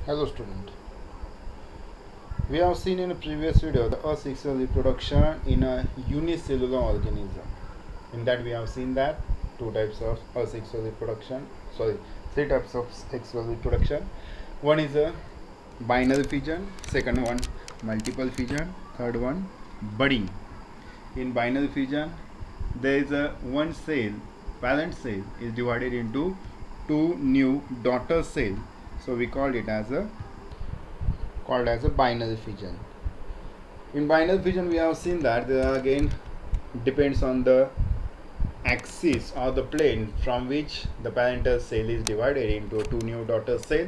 Hello student. We have seen in a previous video the asexual reproduction in a unicellular organism. In that we have seen that two types of asexual reproduction, three types of sexual reproduction. One is a binary fission, second one multiple fission, third one budding. In binary fission there is a one cell, parent cell is divided into two new daughter cell, so we called it as a binary fission. In binary fission we have seen that there again depends on the axis or the plane from which the parental cell is divided into two new daughter cell,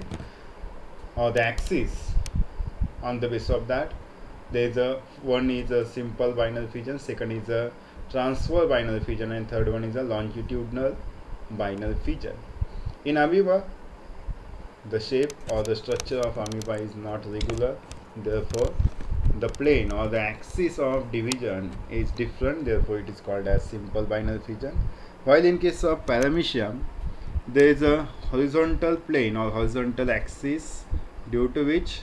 or the axis. On the basis of that there is a one is a simple binary fission, second is a transfer binary fission, and third one is a longitudinal binary fission. In amoeba, the shape or the structure of amoeba is not regular, therefore the plane or the axis of division is different, therefore it is called as simple binary fission. While in case of paramecium, there is a horizontal plane or horizontal axis due to which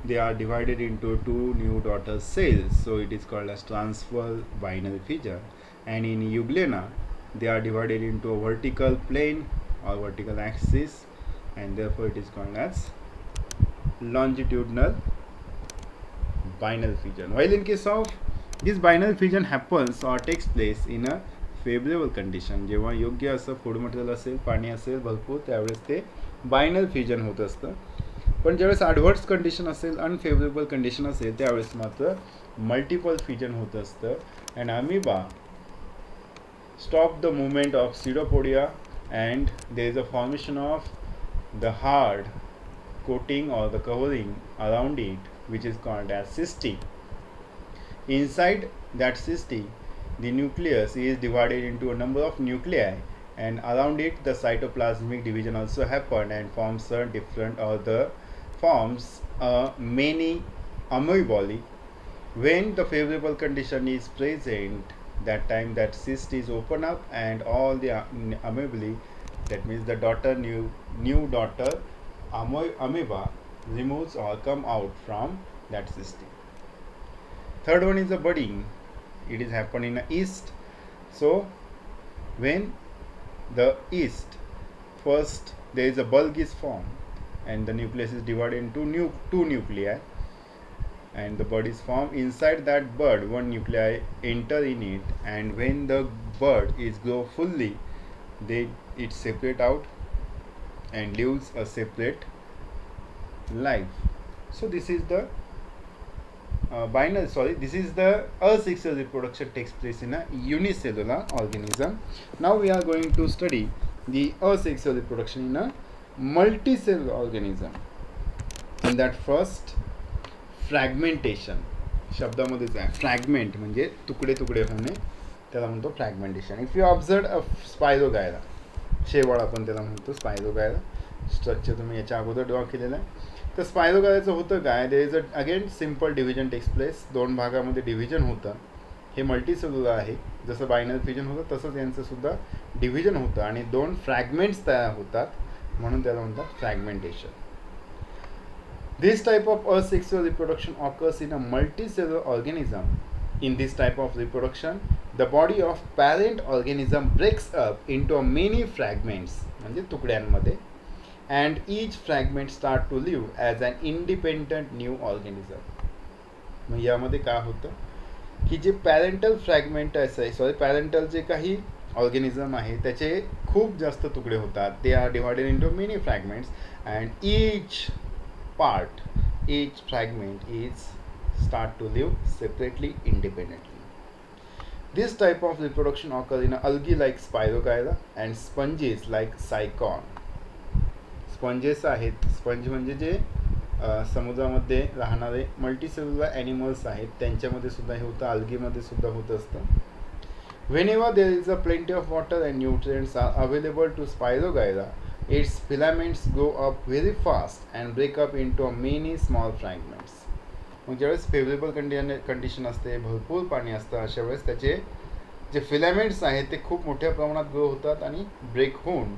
they are divided into two new daughter cells, so it is called as transfer binary fission. And in euglena, they are divided into a vertical plane or vertical axis, and therefore it is called as longitudinal binary fission. While in case of this binary fission happens or takes place in a favorable condition, जेव्हा योग्य असं food material असेल, पाणी असेल भरपूर, त्यावेळेस ते binary fusion होत असतं. पण ज्यावेळेस ॲडव्हर्स कंडिशन असेल, अनफेवरेबल कंडिशन असेल, त्यावेळेस मात्र मल्टिपल फ्युजन होत असतं. And amoeba stop the movement of pseudopodia and there is a formation of the hard coating or the covering around it, which is called as cyste. Inside that cyste, the nucleus is divided into a number of nuclei, and around it the cytoplasmic division also happened and forms a different forms many amoeboly. When the favorable condition is present, that time that cyst is open up and all the amoeboly, that means the daughter new daughter amoeba removes or come out from that cyst. Third one is the budding. It is happen in the yeast. So when the yeast, first there is a bulb is formed and the nucleus is divided into two nuclei, and the bud is formed. Inside that bud, one nuclei enter in it, and when the bud is grow fully, it separate out and lives a separate life. So this is the this is the asexual reproduction takes place in a unicellular organism. Now we are going to study the asexual reproduction in a multicellular organism. In that first, fragmentation शब्दामध्येच आहे. Fragment म्हणजे तुकडे तुकडे होणे, त्याला म्हणतो fragmentation. If you observe a spirogyra, शेवाळ आपण त्याला म्हणतो स्पायरोगायरा. स्ट्रक्चर तुम्ही याच्या अगोदर ड्रॉ केलेलं आहे. तर स्पायरोगायराचं होतं काय, there is again simple division takes place. दोन भागामध्ये डिव्हिजन होतं. हे मल्टीसेल्युलर आहे, जसं बायनरी फ्युजन होतं तसंच यांचं सुद्धा डिव्हिजन होतं आणि दोन फ्रॅगमेंट्स तयार होतात, म्हणून त्याला म्हणतात fragmentation. This type of asexual reproduction occurs in a multicellular organism. In this type of reproduction, the body of parent organism breaks up into many fragments, म्हणजे तुकड्यांमध्ये, and each fragment start to live as an independent new organism. मग यामध्ये काय होतं की जे parental fragment आहे, parental जे काही ऑर्गॅनिझम आहे त्याचे खूप जास्त तुकडे होतात. They are divided into many fragments, and each fragment is start to live separately, independently. This type of reproduction occurs in algae like Spirogyra and sponges like Cycon. Sponges आहेत, sponge म्हणजे जे समुद्रामध्ये राहणारे मल्टीसेल्युलर ॲनिमल्स आहेत, त्यांच्यामध्ये सुद्धा हे होतं, अल्गीमध्ये सुद्धा होत असतं. Whenever there is a plenty of water and nutrients are available to Spirogyra, its filaments grow up very fast and break up into many small fragments. मग ज्यावेळेस फेवरेबल कंडिशन असते, भरपूर पाणी असतं, अशा वेळेस त्याचे जे फिलामेंट्स आहेत ते खूप मोठ्या प्रमाणात ग्रो होतात आणि ब्रेक होऊन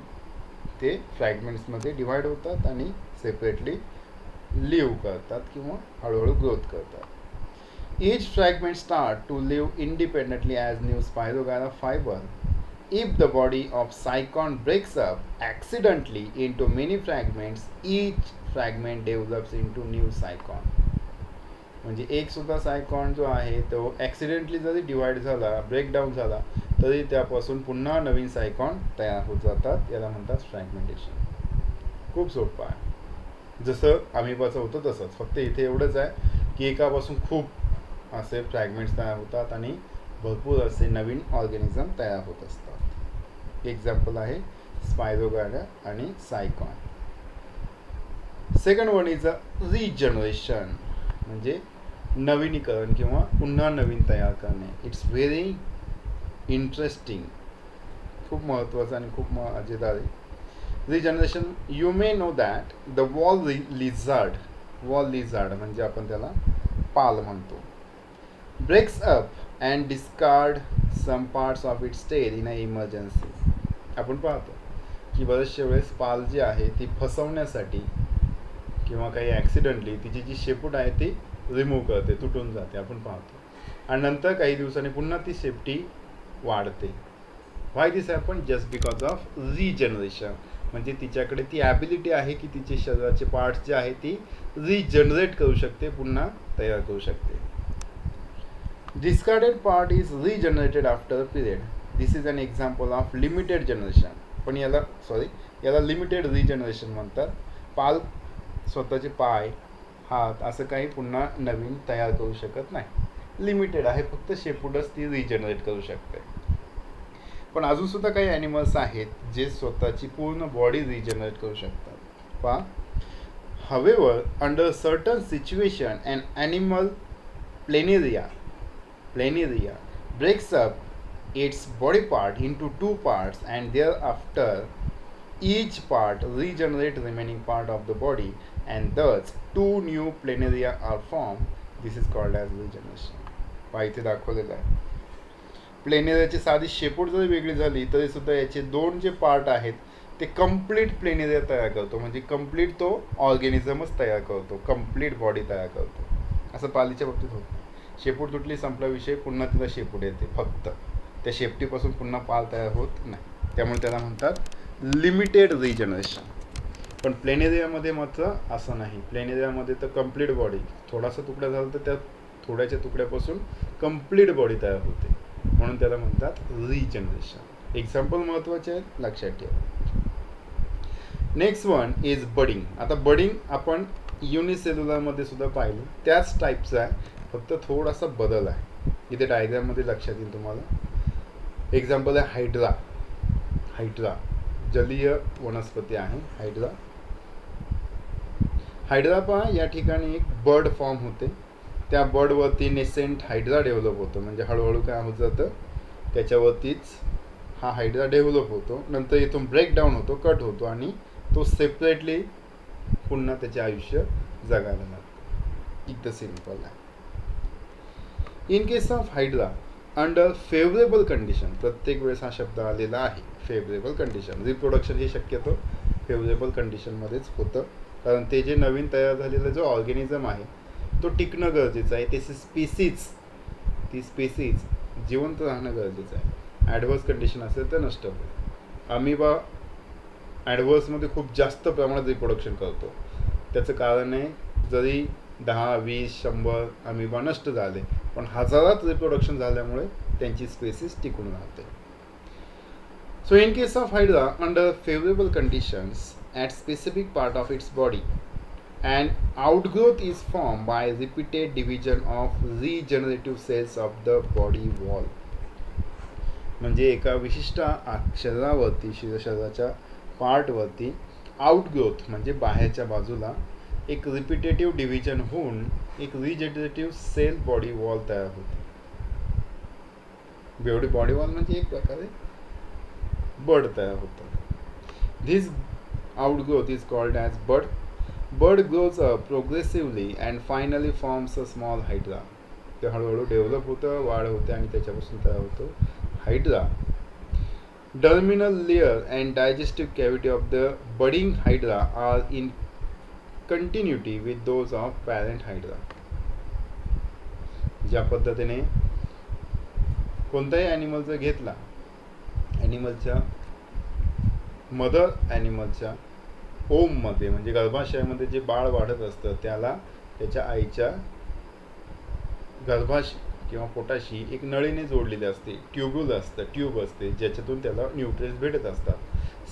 ते फ्रॅगमेंट्समध्ये डिवाइड होतात आणि सेपरेटली लिव्ह करतात किंवा हळूहळू ग्रोथ करतात. Each fragment start to live independently as new spirogyra fiber. If the body of cycon breaks up accidentally into many fragments, each fragment develops into new cycon. म्हणजे एक सुद्धा सायकॉन जो आहे तो ॲक्सिडेंटली जरी डिवाइड झाला, ब्रेकडाऊन झाला, तरी त्यापासून पुन्हा नवीन सायकॉन तयार होत जातात. याला म्हणतात फ्रॅगमेंटेशन. खूप सोपं आहे, जसं अमिबाचं होतं तसंच. फक्त इथे एवढंच आहे की एकापासून खूप असे फ्रॅगमेंट्स तयार होतात आणि भरपूर असे नवीन ऑर्गॅनिझम तयार होत असतात. एक्झाम्पल आहे स्पायरोगायरा आणि sycon. Second one is a regeneration, म्हणजे नवीनीकरण किंवा पुन्हा नवीन तयार करणे. इट्स व्हेरी इंटरेस्टिंग, खूप महत्त्वाचं आणि खूप मजेदार आहे. Regeneration, you may know that the wall lizard म्हणजे आपण त्याला पाल म्हणतो, breaks up and discard some parts of its tail in an emergency. आपण पाहतो की बरेचशा वेळेस पाल जी आहे ती फसवण्यासाठी किंवा काही ॲक्सिडेंटली तिची जी शेपूट आहे ती रिमूव्ह करते, तुटून जाते, आपण पाहतो. आणि नंतर काही दिवसांनी पुन्हा ती शेपटी वाढते. Why this happen? Just because of regeneration. म्हणजे तिच्याकडे ती ॲबिलिटी आहे की तिचे शरीराचे पार्ट्स जे आहे ती रिजनरेट करू शकते, पुन्हा तयार करू शकते. Discarded part is regenerated after a period. This is an example of limited generation. पण याला लिमिटेड रिजनरेशन म्हणतात. पाल स्वतःचे पाय, हात असं काही पुन्हा नवीन तयार करू शकत नाही, लिमिटेड आहे, फक्त शेपूटच ती रिजनरेट करू शकते. पण अजूनसुद्धा काही ॲनिमल्स आहेत जे स्वतःची पूर्ण बॉडी रिजनरेट करू शकतात. पहा, however, under certain situation an animal planaria breaks up its body part into two parts and thereafter each part regenerates remaining part of the body and thus two new planaria are formed. This is called as regeneration. इथे दाखवलेलं आहे. प्लेनेरियाची साधी शेपूट जरी वेगळी झाली तरी सुद्धा याचे दोन जे पार्ट आहेत ते कंप्लीट प्लेनेरिया तयार करतो, म्हणजे कंप्लीट तो ऑर्गॅनिझमच तयार करतो, कंप्लीट बॉडी तयार करतो. असं पालीच्या बाबतीत होतं. शेपूट तुटली, संपला विषय, पुन्हा तिला शेपूट येते, फक्त त्या शेपटीपासून पुन्हा पाल तयार होत नाही. त्यामुळे त्याला म्हणतात लिमिटेड रिजनरेशन. पण प्लेनेरियामध्ये मात्र असं नाही. प्लेनेरियामध्ये तर कंप्लीट बॉडी, थोडासा तुकडा झाला तर त्या थोड्याच्या तुकड्यापासून कंप्लीट बॉडी तयार होते, म्हणून त्याला म्हणतात रिजनरेशन. एक्झाम्पल महत्त्वाचे आहेत, लक्षात ठेवा. Next one is budding. आता बडिंग आपण युनिसेल्युलरमध्ये सुद्धा पाहिलं, त्याच टाईपचं आहे, फक्त थोडासा बदल आहे. इथे डायग्राममध्ये लक्षात येईल तुम्हाला. एक्झाम्पल आहे हायड्रा. जलीय वनस्पती आहे हायड्रा. पहा, या ठिकाणी एक बर्ड फॉर्म होते, त्या बर्डवरती नेसेंट हायड्रा डेव्हलप होतो, म्हणजे हळूहळू काय होत जातं, त्याच्यावरतीच हा हायड्रा डेव्हलप होतो. नंतर इथून ब्रेकडाऊन होतो, कट होतो आणि तो सेपरेटली पुन्हा त्याचे आयुष्य जगायला लागतो. इतकं सिम्पल आहे. In case of hydra under favourable condition, प्रत्येक वेळेस हा शब्द आलेला आहे, फेवरेबल कंडिशन. रिप्रोडक्शन हे शक्यतो फेवरेबल कंडिशनमध्येच होतं, कारण ते जे नवीन तयार झालेला जो ऑर्गॅनिझम आहे तो टिकणं गरजेचं आहे, ती स्पेसीज जिवंत राहणं गरजेचं आहे. ॲडव्हर्स कंडिशन असेल तर नष्ट होईल. अमिबा ॲडव्हर्समध्ये खूप जास्त प्रमाणात रिप्रोडक्शन करतो. त्याचं कारण आहे, जरी 10, 20, 100 अमिबा नष्ट झाले, पण हजारात रिप्रोडक्शन झाल्यामुळे त्यांची स्पेसीस टिकून राहते. So in case of hydra under favourable conditions at specific part of its body and outgrowth is formed by repeated division of regenerative cells of the body wall. म्हणजे एका विशिष्ट शरीरावरती, शरीराच्या पार्टवरती आउटग्रोथ म्हणजे बाहेरच्या बाजूला एक रिपिटेटिव्ह डिव्हिजन होऊन एक रिजेनरेटिव्ह सेल बॉडी वॉल तयार होते. बॉडी वॉल म्हणजे एक प्रकारे बड तयार होतं. This outgrowth is called as bud. Bud grows up progressively and finally forms a small hydra. ते हळूहळू डेव्हलप होतं, वाढ होते आणि त्याच्यापासून तयार होतो hydra. Terminal layer and digestive cavity of the budding hydra are in continuity with those of parent hydra. ज्या पद्धतीने कोणताही ॲनिमल जर घेतला, ॲनिमलच्या मदर ॲनिमलच्या ओममध्ये म्हणजे गर्भाशयामध्ये जे बाळ वाढत असतं त्याला त्याच्या आईच्या गर्भाशय किंवा पोटाशी एक नळीने जोडलेली असते, ट्यूब असते ज्याच्यातून त्याला न्यूट्रिएंट्स भेटत असतात.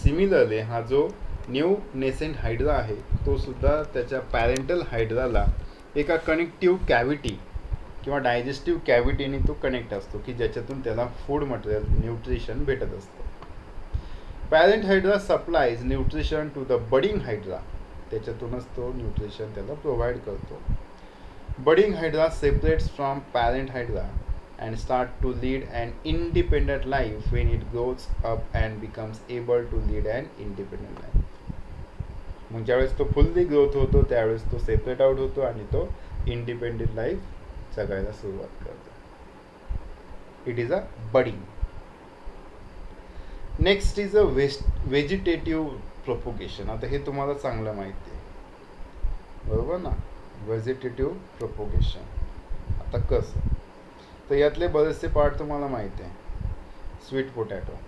सिमिलरली हा जो न्यू नेसेंट हायड्रा आहे तो सुद्धा त्याच्या पॅरेंटल हायड्राला एका कनेक्टिव्ह कॅव्हिटी किंवा डायजेस्टिव्ह कॅव्हिटीने तो कनेक्ट असतो की ज्याच्यातून त्याला फूड मटेरियल न्यूट्रिशन भेटत असतं. Parent hydra supplies nutrition to the budding hydra, त्याच्यातूनच तो न्यूट्रिशन त्याला प्रोव्हाइड करतो. Budding hydra separates from parent hydra and start to lead an independent life when it grows up and becomes able to lead an independent life. मग ज्यावेळेस तो fully growth होतो त्यावेळेस तो सेपरेट आउट होतो आणि तो इंडिपेंडंट लाईफ जगायला सुरुवात करतो. It is a budding. Next is a vegetative propagation. आता हे तुम्हाला चांगलं माहिती आहे बरोबर ना, व्हेजिटेटिव्ह प्रोपोगेशन. आता कसं, तर यातले बरेचसे पार्ट तुम्हाला माहिती आहे. स्वीट पोटॅटो,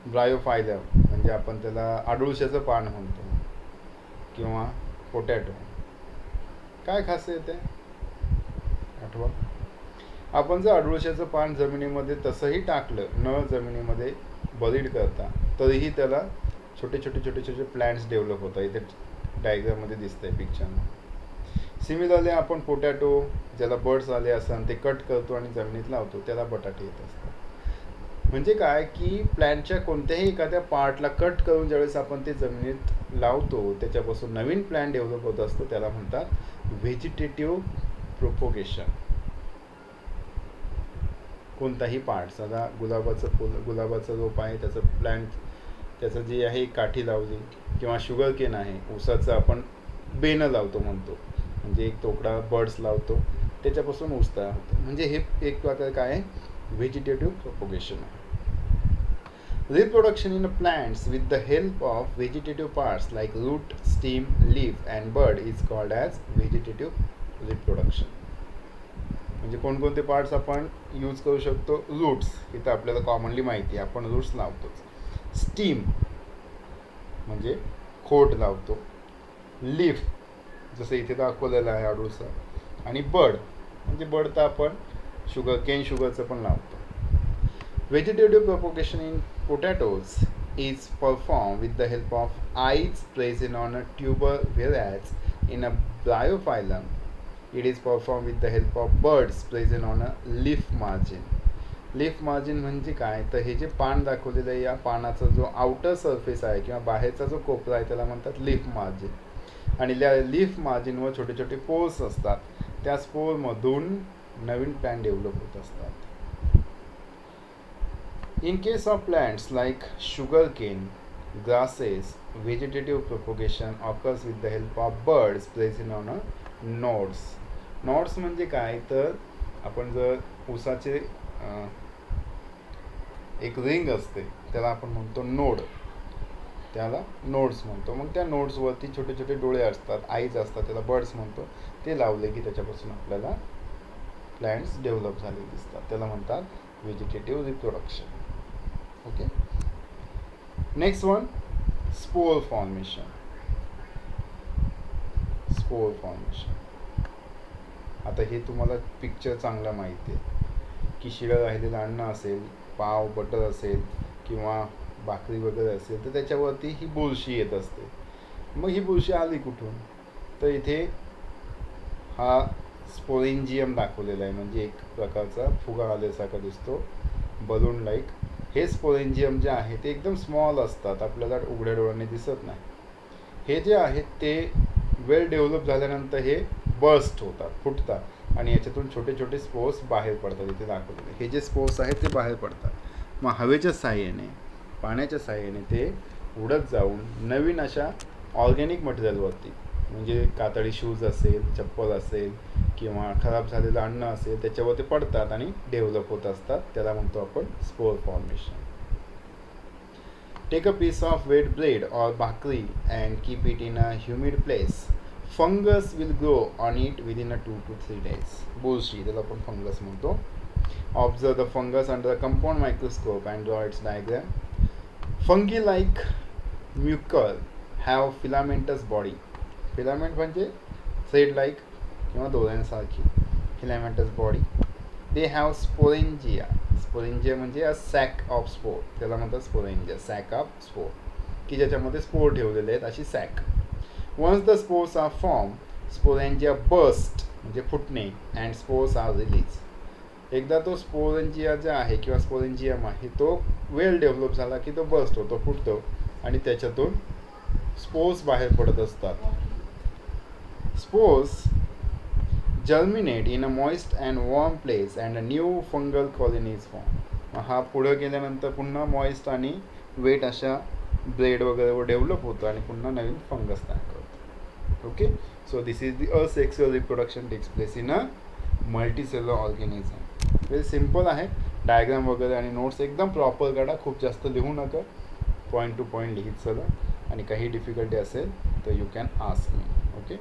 ब्रायोफायलम म्हणजे आपण त्याला आडुळशाचं पान म्हणतो किंवा पोटॅटो. काय खासियत आहे आठवा. आपण जर आडुळशाचं पान जमिनीमध्ये तसंही टाकलं, न जमिनीमध्ये बरीड करता, तरीही त्याला छोटे छोटे प्लांट्स डेव्हलप होतात. इथे डायग्राममध्ये दिसत आहे पिक्चरमध्ये. सिमिलरली आपण पोटॅटो ज्याला बर्ड्स आले असतात ते कट करतो आणि जमिनीत लावतो, त्याला बटाटे येत असतात. म्हणजे काय की प्लॅन्टच्या कोणत्याही एखाद्या पार्टला कट करून ज्यावेळेस आपण ते जमिनीत लावतो त्याच्यापासून नवीन प्लॅन्ट डेव्हलप होत असतो, त्याला म्हणतात व्हेजिटेटिव्ह प्रोपोगेशन. कोणताही पार्ट, साधा गुलाबाचं फुल, गुलाबाचा रोप आहे त्याचं प्लॅन्ट, त्याचं जे आहे काठी लावली, किंवा शुगर केन आहे, ऊसाचं आपण बेनं लावतो म्हणतो, म्हणजे एक तोकडा बर्ड्स लावतो त्याच्यापासून ऊस तयार होतो. म्हणजे हे एक प्रकार काय आहे, व्हेजिटेटिव्ह प्रोपोगेशन आहे. Reproduction in plants with the help of vegetative parts like root, stem, leaf and bud is called as vegetative reproduction. म्हणजे कोणकोणते पार्ट्स आपण यूज करू शकतो. रूट्स, इथं आपल्याला कॉमनली माहिती आहे आपण रूट्स लावतोच. स्टीम म्हणजे खोड लावतो. लीफ जसं इथे दाखवलेलं आहे आडूळसा. आणि बर्ड म्हणजे बर्ड तर आपण शुगरचं पण लावतो. Vegetative propagation in potatoes is performed with the help of eyes present on a tuber, whereas in a bryophyllum it is performed with the help of buds present on a leaf margin. Leaf margin म्हणजे काय, तर हे जे पान दाखवलेलं आहे या पानाचा जो आउटर सरफेस आहे किंवा बाहेरचा जो कोपरा आहे त्याला म्हणतात लीफ मार्जिन. आणि लीफ मार्जिनवर छोटे छोटे पोर्स असतात, त्या स्पोरमधून नवीन प्लॅन्ट डेव्हलप होत असतात. In case of plants like sugarcane, grasses, vegetative propagation occurs with the help of buds present on a nodes. Nodes म्हणजे काय, तर आपण जर ऊसाचे एक रिंग असते त्याला आपण म्हणतो नोड, त्याला नोड्स म्हणतो. मग त्या नोड्सवरती छोटे छोटे डोळे असतात, आईज असतात, त्याला बर्ड्स म्हणतो. ते लावले की त्याच्यापासून आपल्याला प्लॅन्ट्स डेव्हलप झाले दिसतात, त्याला म्हणतात vegetative reproduction. Okay. Next one, spore formation. Spore formation, आता हे तुम्हाला पिक्चर चांगला माहिती आहे की शिळं राहिलेलं अन्न असेल, पाव बटर असेल किंवा भाकरी वगैरे असेल तर त्याच्यावरती ही बुरशी येत असते. मग ही बुरशी आली कुठून, तर इथे हा स्पोरेंजियम दाखवलेला आहे, म्हणजे एक प्रकारचा फुगा आल्यासारखा दिसतो, बलून लाईक. हे स्पोरेंजियम जे आहे ते एकदम स्मॉल असतात, आपल्याला उघड्या डोळ्याने दिसत नाही. हे जे आहेत ते वेल डेव्हलप झाल्यानंतर हे बर्स्ट होतात, फुटतात आणि याच्यातून छोटे छोटे स्पोर्स बाहेर पडतात. इथे दाखवलेले हे जे स्पोर्स आहेत ते बाहेर पडतात. मग हवेच्या साहाय्याने, पाण्याच्या साहाय्याने ते उडत जाऊन नवीन अशा ऑर्गॅनिक मटेरियलवरती, म्हणजे कातडी शूज असेल, चप्पल असेल किंवा खराब झालेलं अन्न असेल त्याच्यावरती पडतात आणि डेव्हलप होत असतात. त्याला म्हणतो आपण spore formation. Take a piece of wet bread or bhakri and keep it in a humid place. Fungus will grow on it within a 2 to 3 days. Bullshit, त्याला आपण fungus म्हणतो. Observe the fungus under a compound microscope and draw its diagram. Fungi like mucor have filamentous body. Filament म्हणजे thread like किंवा दोऱ्यांसारखी. Filamentous body. They have sporangia. Sporangia म्हणजे a sac of spore. त्याला म्हणतात sporangia, sac of spore. की ज्याच्यामध्ये spore ठेवलेले आहेत अशी sac. Once the spores are formed, sporangia burst म्हणजे फुटणे and spores are released. एकदा तो स्पोरेंजिया जो आहे किंवा स्पोरेंजियम आहे तो वेल डेव्हलप झाला की तो बर्स्ट होतो, फुटतो आणि त्याच्यातून स्पोर्स बाहेर पडत असतात. Spores germinate in a moist and warm place and a new fungal colony is formed. हा पुढे गेल्यानंतर पुन्हा मॉइस्ट आणि वेट अशा ब्रेड वगैरे डेव्हलप होतो आणि पुन्हा नवीन फंगस तयार करतो. Okay, so this is the asexual reproduction takes place in a multicellular organism. Very simple आहे. डायग्राम वगैरे आणि नोट्स एकदम प्रॉपर काढा, खूप जास्त लिहू नका, पॉईंट टू पॉईंट लिहित चला आणि काही डिफिकल्टी असेल तर you can ask me. Okay.